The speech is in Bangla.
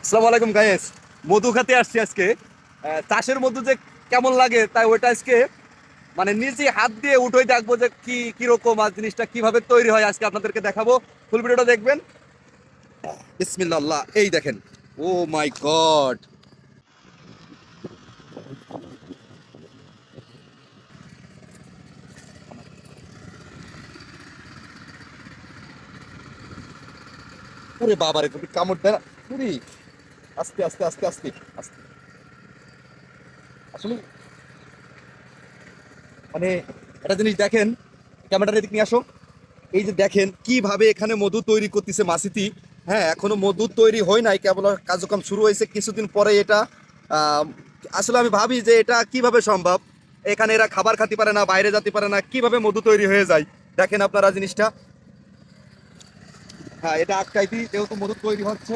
আসসালামু আলাইকুম গাইস। মধু খেতে আসছি আজকে। চাষের মধু যে কেমন লাগে তাই ওইটা আজকে মানে নিজে হাত দিয়ে উঠোই দেখবো যে কি কিরকম আর জিনিসটা কিভাবে তৈরি হয় আজকে আপনাদেরকে দেখাবো। ফুল ভিডিওটা দেখবেন। বিসমিল্লাহ, এই দেখেন। ও মাই গড, ওরে বাবারে, তুমি কামড় দেয় না। পুরি, আস্তে আস্তে আস্তে আস্তে আস্তে। আসলে মানে একটা জিনিস দেখেন, ক্যামেরাটা এদিকে নিয়ে আসো। এই যে দেখেন কিভাবে এখানে মধু তৈরি করতেছে মাসিতি। হ্যাঁ, এখনো মধু তৈরি হয় নাই, কেবল কার্যক্রম শুরু হয়েছে, কিছুদিন পরে এটা আহ, আসলে আমি ভাবি যে এটা কিভাবে সম্ভব। এখানে এরা খাবার খেতে পারে না, বাইরে যেতে পারে না, কিভাবে মধু তৈরি হয়ে যায়। দেখেন আপনারা জিনিসটা। হ্যাঁ, এটা আটকাইতি যেহেতু মধু তৈরি হচ্ছে।